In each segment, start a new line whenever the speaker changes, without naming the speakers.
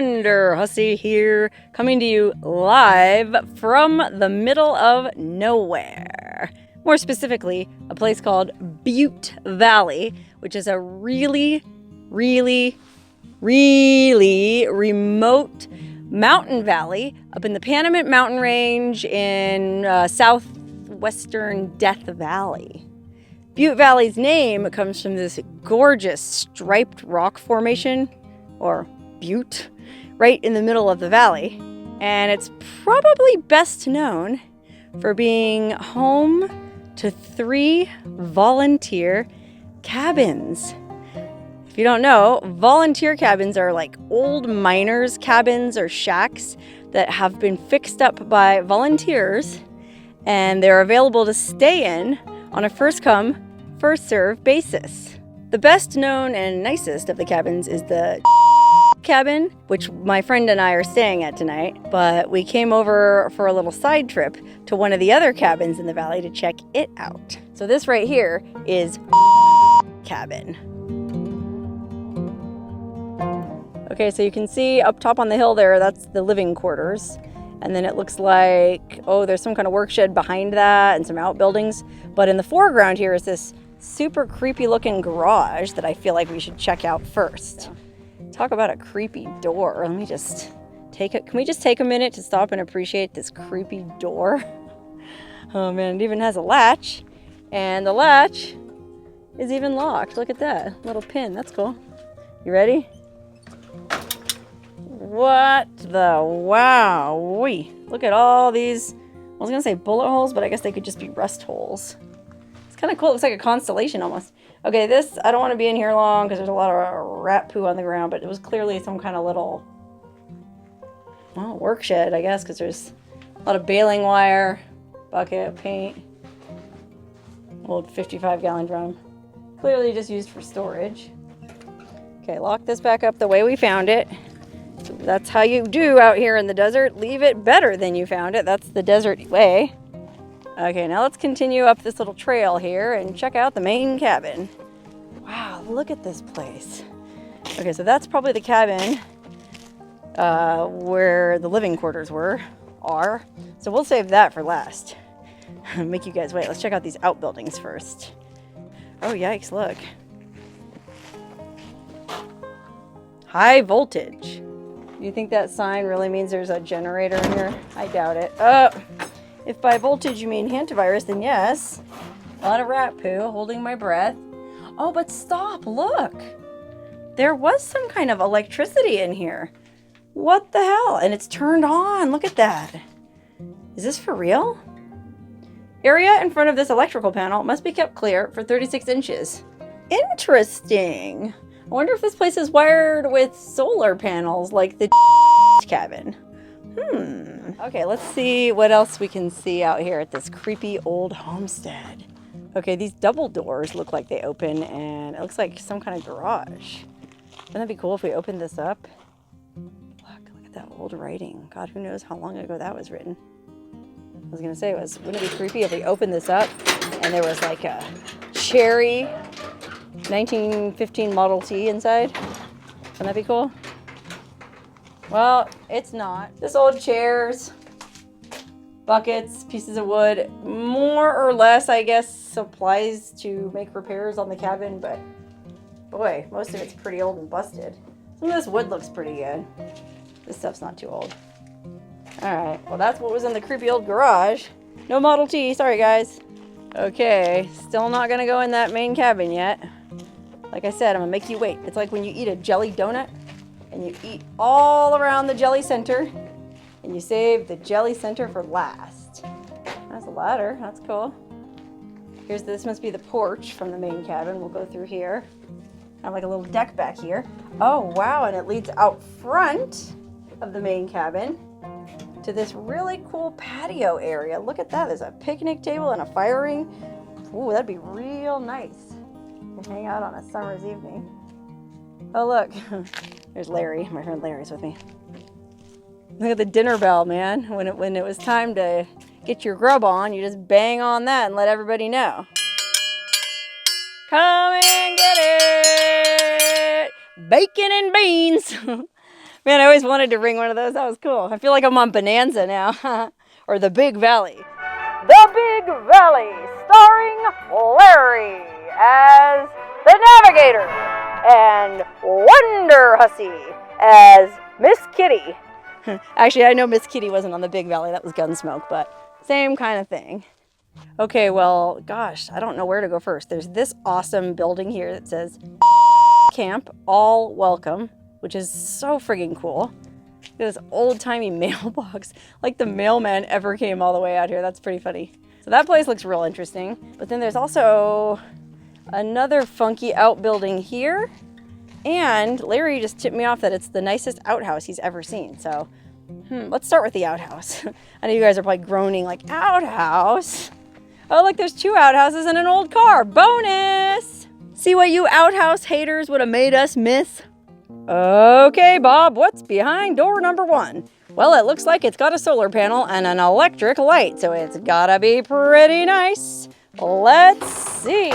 Wonderhussy here, coming to you live from the middle of nowhere. More specifically, a place called Butte Valley, which is a really remote mountain valley up in the Panamint mountain range in southwestern Death Valley. Butte Valley's name comes from this gorgeous striped rock formation, or butte, right in the middle of the valley. And it's probably best known for being home to 3 volunteer cabins. If you don't know, volunteer cabins are like old miners' cabins or shacks that have been fixed up by volunteers, and they're available to stay in on a first-come, first-served basis. The best known and nicest of the cabins is the cabin, which my friend and I are staying at tonight, but we came over for a little side trip to one of the other cabins in the valley to check it out. So this right here is cabin. Okay, so you can see up top on the hill there, that's the living quarters. And then it looks like, oh, there's some kind of work shed behind that and some outbuildings. But in the foreground here is this super creepy looking garage that I feel like we should check out first. Talk about a creepy door. Let me just take it. Can we just take a minute to stop and appreciate this creepy door? Oh man, it even has a latch. And the latch is even locked. Look at that little pin. That's cool. You ready? What the wow-wee. Look at all these, I was gonna say bullet holes, but I guess they could just be rust holes. It's kind of cool. It looks like a constellation almost. Okay, this, I don't want to be in here long because there's a lot of rat poo on the ground, but it was clearly some kind of little, well, work shed, I guess, because there's a lot of baling wire, bucket, paint, old 55-gallon drum. Clearly just used for storage. Okay, lock this back up the way we found it. So that's how you do out here in the desert. Leave it better than you found it. That's the desert way. Okay, now let's continue up this little trail here and check out the main cabin. Wow, look at this place. Okay, so that's probably the cabin where the living quarters are. So we'll save that for last. Make you guys wait. Let's check out these outbuildings first. Oh, yikes, look. High voltage. Do you think that sign really means there's a generator in here? I doubt it. If by voltage you mean hantavirus, then yes. A lot of rat poo, holding my breath. Oh, but stop, look. There was some kind of electricity in here. What the hell? And it's turned on, look at that. Is this for real? Area in front of this electrical panel must be kept clear for 36 inches. Interesting. I wonder if this place is wired with solar panels like the cabin. Okay, let's see what else we can see out here at this creepy old homestead. Okay, these double doors look like they open, and it looks like some kind of garage. Wouldn't that be cool if we opened this up? Look at that old writing. God, who knows how long ago that was written. I was gonna say, wouldn't it be creepy if we opened this up and there was like a cherry 1915 Model T inside? Wouldn't that be cool? Well, it's not. This old chairs, buckets, pieces of wood, more or less, I guess, supplies to make repairs on the cabin, but boy, most of it's pretty old and busted. Some of this wood looks pretty good. This stuff's not too old. All right, well, that's what was in the creepy old garage. No Model T, sorry guys. Okay, still not gonna go in that main cabin yet. Like I said, I'm gonna make you wait. It's like when you eat a jelly donut and you eat all around the jelly center and you save the jelly center for last. That's a ladder, that's cool. This must be the porch from the main cabin. We'll go through here. Kind of like a little deck back here. Oh wow, and it leads out front of the main cabin to this really cool patio area. Look at that, there's a picnic table and a fire ring. Ooh, that'd be real nice to hang out on a summer's evening. Oh look, there's Larry, my friend Larry's with me. Look at the dinner bell, man. When it was time to get your grub on, you just bang on that and let everybody know. Come and get it! Bacon and beans! Man, I always wanted to bring one of those. That was cool. I feel like I'm on Bonanza now. Or the Big Valley. The Big Valley, starring Larry as the Navigator and Wonderhussy as Miss Kitty. Actually, I know Miss Kitty wasn't on the Big Valley. That was Gunsmoke, but same kind of thing. Okay, well, gosh, I don't know where to go first. There's this awesome building here that says Camp All Welcome, which is so friggin' cool. Look at this old-timey mailbox. Like the mailman ever came all the way out here. That's pretty funny. So that place looks real interesting. But then there's also another funky outbuilding here. And Larry just tipped me off that it's the nicest outhouse he's ever seen. So let's start with the outhouse. I know you guys are probably groaning like, outhouse? Oh, look, there's 2 outhouses and an old car. Bonus! See what you outhouse haters would have made us miss? Okay, Bob, what's behind door number 1? Well, it looks like it's got a solar panel and an electric light, so it's gotta be pretty nice. Let's see.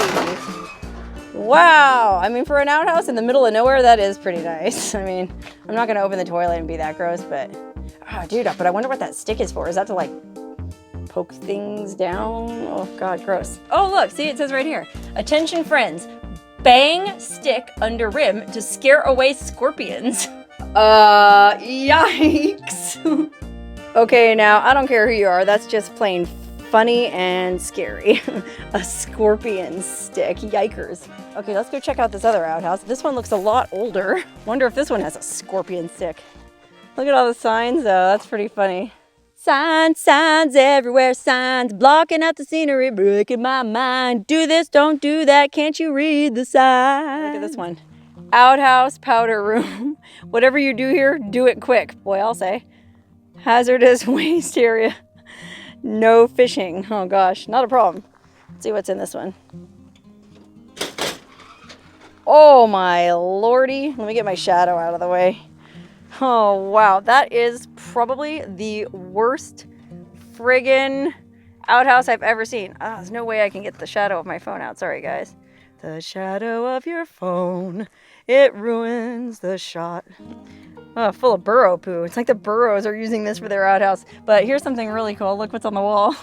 Wow, I mean, for an outhouse in the middle of nowhere, that is pretty nice. I mean, I'm not gonna open the toilet and be that gross, but, oh, dude, but I wonder what that stick is for. Is that to, like, poke things down? Oh, God, gross. Oh, look, see, it says right here. Attention, friends. Bang stick under rim to scare away scorpions. Yikes. Okay, now, I don't care who you are. That's just plain funny and scary. A scorpion stick. Yikers. Okay, let's go check out this other outhouse. This one looks a lot older. Wonder if this one has a scorpion stick. Look at all the signs, though. That's pretty funny. Signs, signs everywhere, signs blocking out the scenery, breaking my mind. Do this, don't do that, can't you read the sign? Look at this one. Outhouse, powder room. Whatever you do here, do it quick. Boy, I'll say. Hazardous waste area. No fishing. Oh gosh, not a problem. Let's see what's in this one. Oh my lordy. Let me get my shadow out of the way. Oh, wow. That is probably the worst friggin' outhouse I've ever seen. Oh, there's no way I can get the shadow of my phone out. Sorry, guys. The shadow of your phone, it ruins the shot. Oh, full of burrow poo. It's like the burrows are using this for their outhouse. But here's something really cool. Look what's on the wall.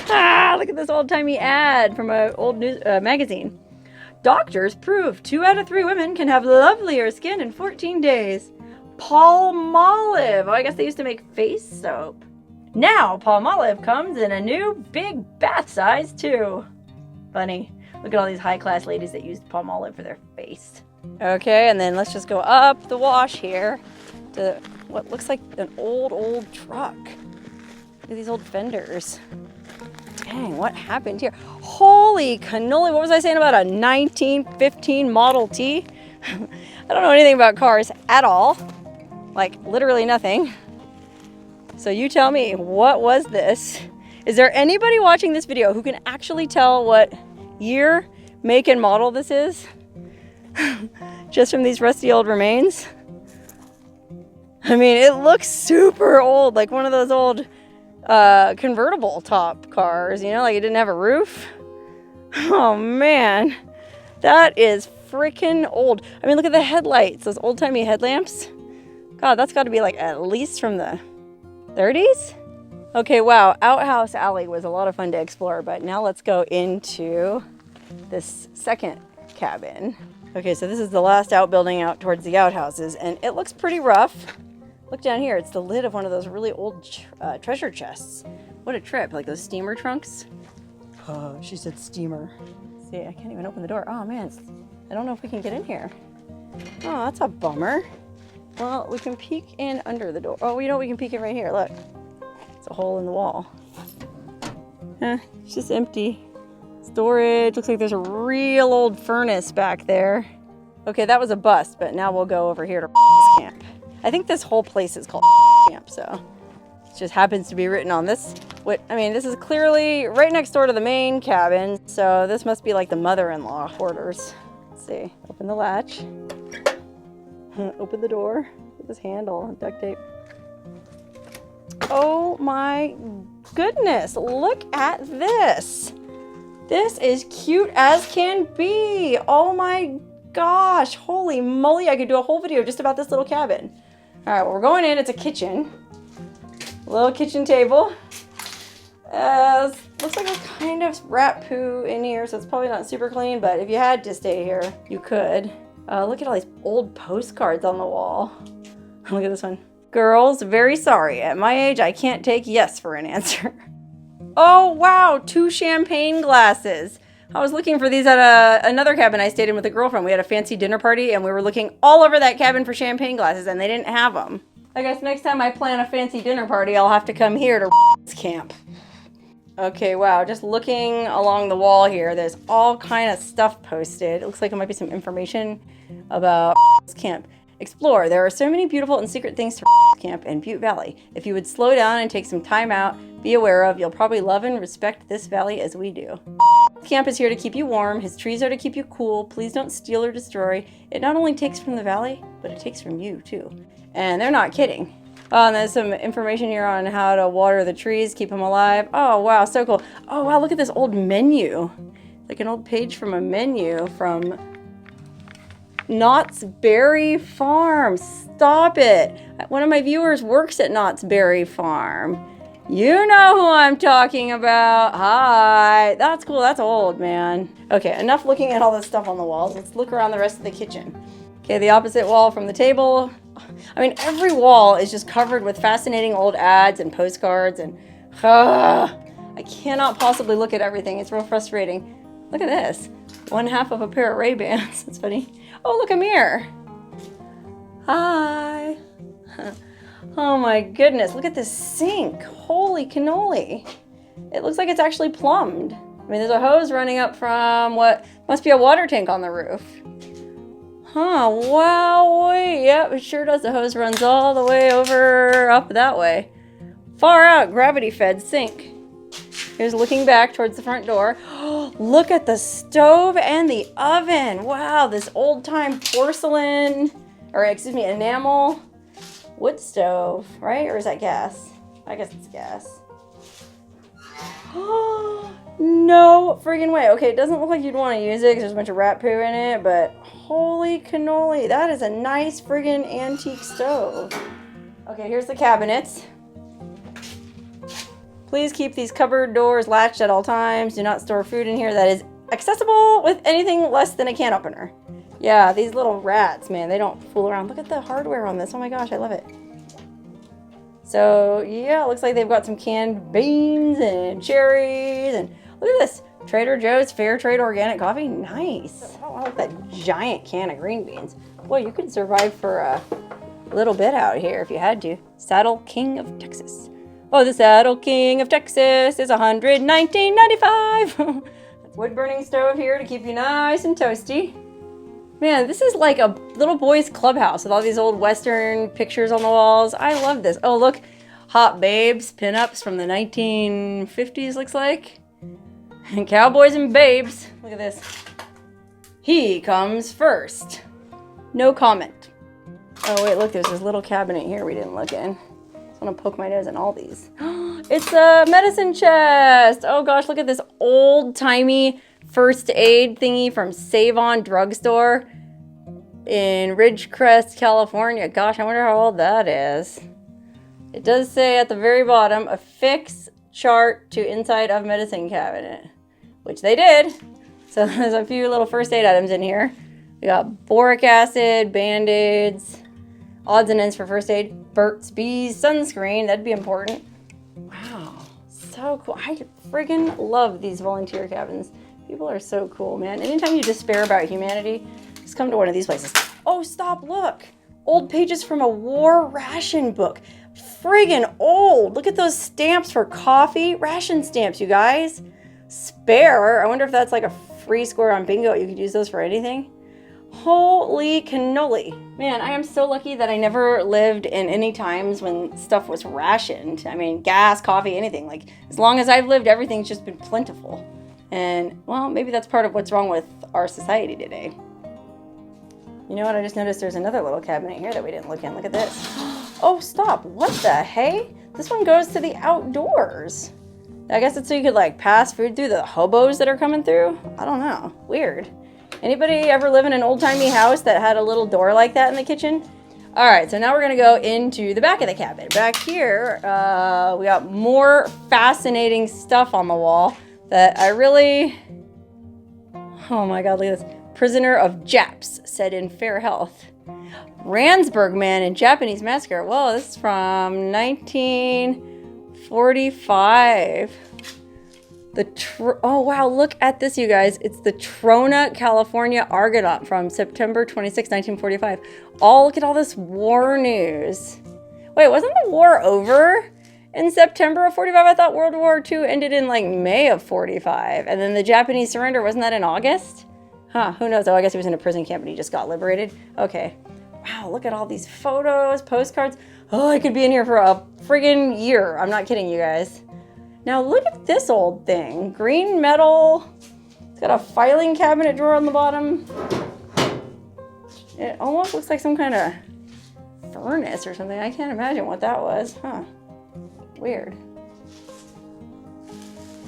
Ah, look at this old-timey ad from an old news magazine. Doctors prove 2 out of 3 women can have lovelier skin in 14 days. Palmolive. Oh, I guess they used to make face soap. Now Palmolive comes in a new big bath size too. Funny. Look at all these high-class ladies that use Palmolive for their face. Okay, and then let's just go up the wash here to what looks like an old truck. Look at these old fenders. Dang, what happened here? Holy cannoli, what was I saying about a 1915 Model T? I don't know anything about cars at all. Like, literally nothing. So you tell me, what was this? Is there anybody watching this video who can actually tell what year, make, and model this is? Just from these rusty old remains? I mean, it looks super old, like one of those old convertible top cars, you know, like it didn't have a roof. Oh man, that is freaking old. I mean, look at the headlights, those old-timey headlamps. God, that's got to be like at least from the 30s? Okay, wow, Outhouse Alley was a lot of fun to explore, but now let's go into this second cabin. Okay, so this is the last outbuilding out towards the outhouses, and it looks pretty rough. Look down here, it's the lid of one of those really old treasure chests. What a trip, like those steamer trunks. Oh, she said steamer. See, I can't even open the door. Oh man, I don't know if we can get in here. Oh, that's a bummer. Well, we can peek in under the door. Oh, you know, we can peek in right here, look. It's a hole in the wall. It's just empty. Storage, looks like there's a real old furnace back there. Okay, that was a bust, but now we'll go over here to camp. I think this whole place is called camp, so it just happens to be written on this. I mean, this is clearly right next door to the main cabin, so this must be like the mother-in-law quarters. Let's see, open the latch. Open the door with this handle, duct tape. Oh my goodness, look at this. This is cute as can be. Oh my gosh, holy moly, I could do a whole video just about this little cabin. All right, well, we're going in. It's a kitchen. Little kitchen table. Looks like a kind of rat poo in here, so it's probably not super clean, but if you had to stay here, you could. Look at all these old postcards on the wall. Look at this one. Girls, very sorry. At my age, I can't take yes for an answer. Oh, wow, 2 champagne glasses. I was looking for these at another cabin I stayed in with a girlfriend. We had a fancy dinner party, and we were looking all over that cabin for champagne glasses, and they didn't have them. I guess next time I plan a fancy dinner party, I'll have to come here to camp. Okay, wow, just looking along the wall here, there's all kind of stuff posted. It looks like it might be some information about camp. Explore. There are so many beautiful and secret things to camp in Butte Valley. If you would slow down and take some time out, be aware of, you'll probably love and respect this valley as we do. Camp is here to keep you warm. His trees are to keep you cool. Please don't steal or destroy. It not only takes from the valley, but it takes from you too. And they're not kidding. Oh, and there's some information here on how to water the trees, keep them alive. Oh, wow, so cool. Oh, wow, look at this old menu. Like an old page from a menu from Knott's Berry Farm. Stop it. One of my viewers works at Knott's Berry Farm. You know who I'm talking about. Hi. That's cool. That's old, man. Okay, enough looking at all this stuff on the walls. Let's look around the rest of the kitchen. Okay, the opposite wall from the table. I mean, every wall is just covered with fascinating old ads and postcards, and I cannot possibly look at everything. It's real frustrating. Look at this. 1/2 of a pair of Ray-Bans. That's funny. Oh, look, a mirror. Hi. Oh my goodness, look at this sink. Holy cannoli. It looks like it's actually plumbed. I mean, there's a hose running up from what must be a water tank on the roof. Huh, wow, yep, it sure does. The hose runs all the way over up that way. Far out, gravity-fed sink. Here's looking back towards the front door. Look at the stove and the oven. Wow, this old-time porcelain, or excuse me, enamel wood stove, right? Or is that gas? I guess it's gas. No friggin' way. Okay, it doesn't look like you'd want to use it because there's a bunch of rat poo in it, but holy cannoli, that is a nice friggin' antique stove. Okay, here's the cabinets. Please keep these cupboard doors latched at all times. Do not store food in here that is accessible with anything less than a can opener. Yeah, these little rats, man, they don't fool around. Look at the hardware on this. Oh my gosh, I love it. So, yeah, it looks like they've got some canned beans and cherries. And look at this. Trader Joe's Fair Trade Organic Coffee. Nice. I don't want that giant can of green beans. Boy, you could survive for a little bit out here if you had to. Saddle King of Texas. Oh, the Saddle King of Texas is $119.95. Wood-burning stove here to keep you nice and toasty. Man, this is like a little boy's clubhouse with all these old Western pictures on the walls. I love this. Oh, look. Hot babes, pinups from the 1950s, looks like. And cowboys and babes. Look at this. He comes first. No comment. Oh, wait, look. There's this little cabinet here we didn't look in. I want to poke my nose in all these. It's a medicine chest. Oh, gosh, look at this old-timey first aid thingy from Save On Drugstore in Ridgecrest, California. Gosh, I wonder how old that is. It does say at the very bottom, affix chart to inside of medicine cabinet, which they did. So there's a few little first aid items in here. We got boric acid, Band-Aids, odds and ends for first aid, Burt's Bees, sunscreen, that'd be important. Wow, so cool. I friggin' love these volunteer cabins. People are so cool, man. Anytime you despair about humanity, just come to one of these places. Oh, stop, look. Old pages from a war ration book. Friggin' old. Look at those stamps for coffee. Ration stamps, you guys. Spare. I wonder if that's like a free score on bingo. You could use those for anything. Holy cannoli. Man, I am so lucky that I never lived in any times when stuff was rationed. I mean, gas, coffee, anything. Like, as long as I've lived, everything's just been plentiful. And, well, maybe that's part of what's wrong with our society today. You know what? I just noticed there's another little cabinet here that we didn't look in. Look at this. Oh, stop. What the hey? This one goes to the outdoors. I guess it's so you could, like, pass food through the hobos that are coming through. I don't know. Weird. Anybody ever live in an old-timey house that had a little door like that in the kitchen? All right, so now we're gonna go into the back of the cabin. Back here, we got more fascinating stuff on the wall that I really, oh my God, look at this. Prisoner of Japs, said in fair health. Randsburg man in Japanese massacre. Whoa, this is from 1945. Oh wow, look at this, you guys. It's the Trona, California Argonaut from September 26, 1945. Oh, look at all this war news. Wait, wasn't the war over in September of 45? I thought World War II ended in like May of 45. And then the Japanese surrender, wasn't that in August? Huh, who knows? Oh, I guess he was in a prison camp and he just got liberated. Okay. Wow, look at all these photos, postcards. Oh, I could be in here for a friggin' year. I'm not kidding, you guys. Now look at this old thing. Green metal. It's got a filing cabinet drawer on the bottom. It almost looks like some kind of furnace or something. I can't imagine what that was. Huh. Weird.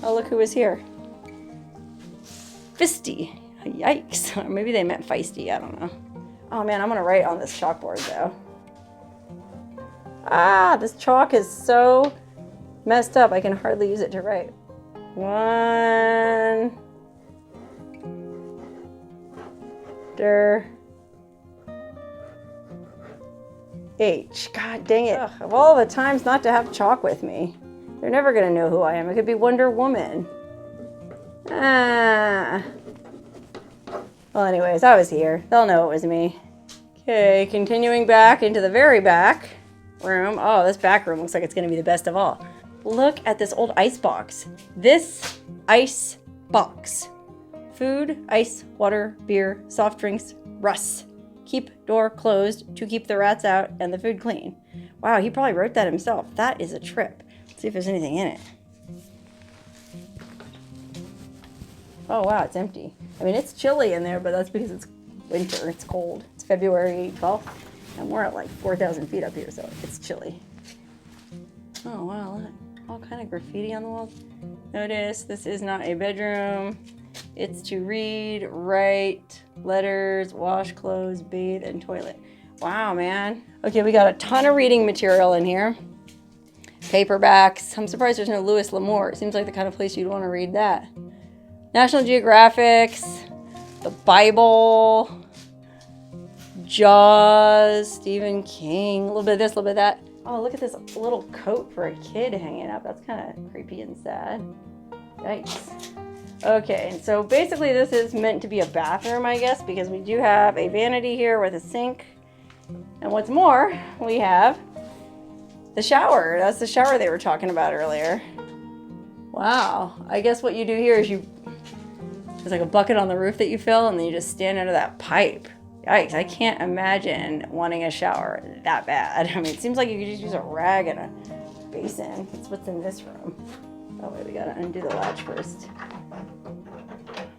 Oh, look who was here. Fisty. Yikes. Or maybe they meant feisty. I don't know. Oh man, I'm going to write on this chalkboard though. Ah, this chalk is so messed up. I can hardly use it to write. 1 H. God dang it. Ugh, of all the times not to have chalk with me. They're never going to know who I am. It could be Wonder Woman. Ah. Well, anyways, I was here. They'll know it was me. Okay, continuing back into the very back room. Oh, this back room looks like it's going to be the best of all. Look at this old ice box. This ice box. Food, ice, water, beer, soft drinks, Russ. Keep door closed to keep the rats out and the food clean. Wow, he probably wrote that himself. That is a trip. Let's see if there's anything in it. Oh wow, it's empty. I mean, it's chilly in there, but that's because it's winter. It's cold. It's February 12th, and we're at like 4,000 feet up here, so it's chilly. Oh wow, look. All kind of graffiti on the walls. Notice this is not a bedroom. It's to read, write, letters, wash clothes, bathe, and toilet. Wow, man. Okay, we got a ton of reading material in here. Paperbacks. I'm surprised there's no Louis L'Amour. It seems like the kind of place you'd want to read that. National Geographics, the Bible, Jaws, Stephen King, a little bit of this, a little bit of that. Oh, look at this little coat for a kid hanging up. That's kind of creepy and sad. Yikes. Okay, so basically this is meant to be a bathroom, I guess, because we do have a vanity here with a sink. And what's more, we have the shower. That's the shower they were talking about earlier. Wow. I guess what you do here is there's like a bucket on the roof that you fill, and then you just stand under that pipe. Yikes, I can't imagine wanting a shower that bad. I mean, it seems like you could just use a rag and a basin. That's what's in this room. Oh wait, we gotta undo the latch first.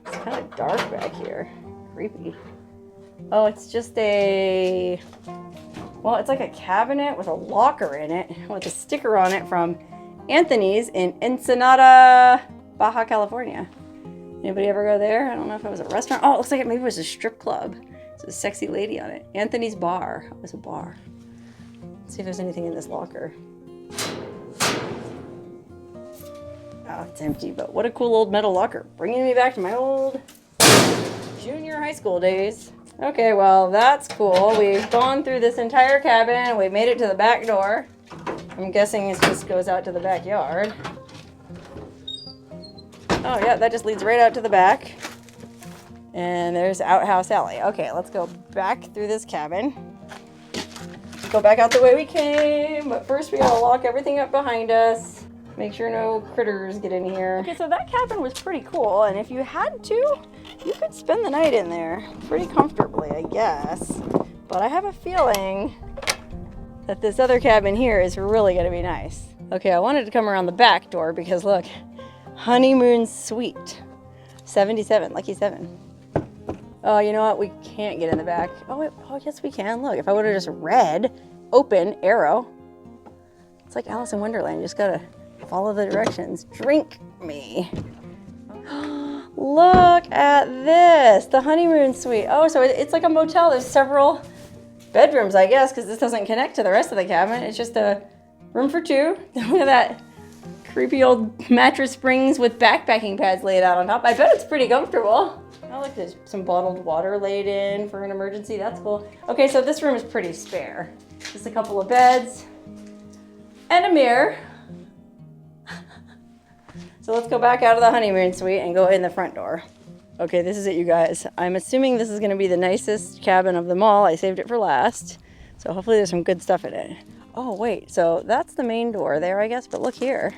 It's kind of dark back here. Creepy. Oh, it's just well, it's like a cabinet with a locker in it with a sticker on it from Anthony's in Ensenada, Baja California. Anybody ever go there? I don't know if it was a restaurant. Oh, it looks like maybe it was a strip club. There's a sexy lady on it. Anthony's Bar. It was a bar. Let's see if there's anything in this locker. Oh, it's empty, but what a cool old metal locker. Bringing me back to my old junior high school days. Okay, well, that's cool. We've gone through this entire cabin. We made it to the back door. I'm guessing it just goes out to the backyard. Oh, yeah, that just leads right out to the back. And there's Outhouse Alley. Okay, let's go back through this cabin. Go back out the way we came, but first we gotta lock everything up behind us. Make sure no critters get in here. Okay, so that cabin was pretty cool, and if you had to, you could spend the night in there pretty comfortably, I guess. But I have a feeling that this other cabin here is really gonna be nice. Okay, I wanted to come around the back door because look, honeymoon suite, 77, lucky 7. Oh, you know what? We can't get in the back. Oh, yes, we can. Look, if I would have just read, open, arrow. It's like Alice in Wonderland. You just gotta follow the directions. Drink me. Look at this, the honeymoon suite. Oh, so it's like a motel. There's several bedrooms, I guess, because this doesn't connect to the rest of the cabin. It's just a room for two. Look at that creepy old mattress springs with backpacking pads laid out on top. I bet it's pretty comfortable. Oh, look, there's some bottled water laid in for an emergency. That's cool. Okay, so this room is pretty spare. Just a couple of beds and a mirror. So let's go back out of the honeymoon suite and go in the front door. Okay, this is it, you guys. I'm assuming this is going to be the nicest cabin of them all. I saved it for last. So hopefully there's some good stuff in it. Oh, wait. So that's the main door there, I guess. But look here.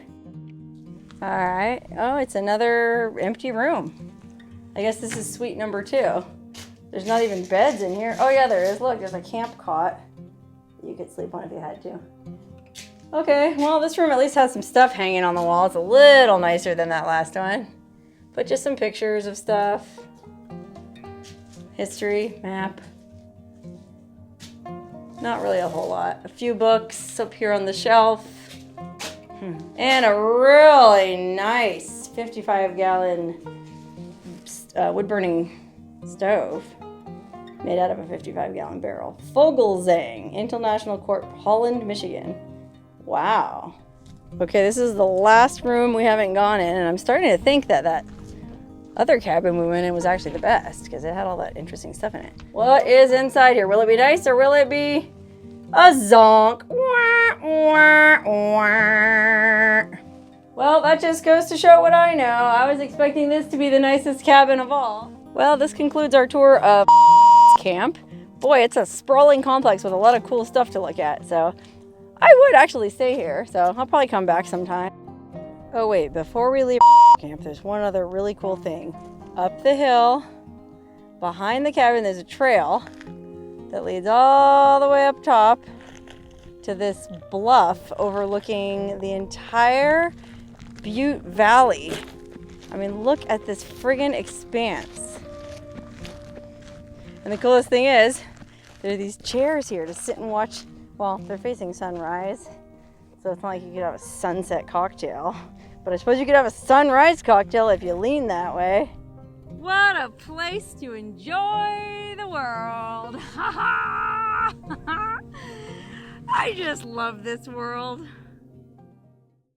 All right. Oh, it's another empty room. I guess this is suite number 2. There's not even beds in here. Oh, yeah, there is. Look, there's a camp cot you could sleep on if you had to. Okay, well, this room at least has some stuff hanging on the wall. It's a little nicer than that last one. But just some pictures of stuff. History, map. Not really a whole lot. A few books up here on the shelf. And a really nice 55-gallon wood-burning stove made out of a 55-gallon barrel. Vogelzang, International Court, Holland, Michigan. Wow. Okay, this is the last room we haven't gone in, and I'm starting to think that that other cabin we went in was actually the best because it had all that interesting stuff in it. What is inside here? Will it be nice or will it be a zonk? Well, that just goes to show what I know. I was expecting this to be the nicest cabin of all. Well, this concludes our tour of camp. Boy, it's a sprawling complex with a lot of cool stuff to look at, so I would actually stay here, so I'll probably come back sometime. Oh wait, before we leave camp, there's one other really cool thing. Up the hill, behind the cabin, there's a trail that leads all the way up top to this bluff overlooking the entire Butte Valley. I mean, look at this friggin' expanse. And the coolest thing is, there are these chairs here to sit and watch. Well, they're facing sunrise, so it's not like you could have a sunset cocktail. But I suppose you could have a sunrise cocktail if you lean that way. What a place to enjoy the world. I just love this world.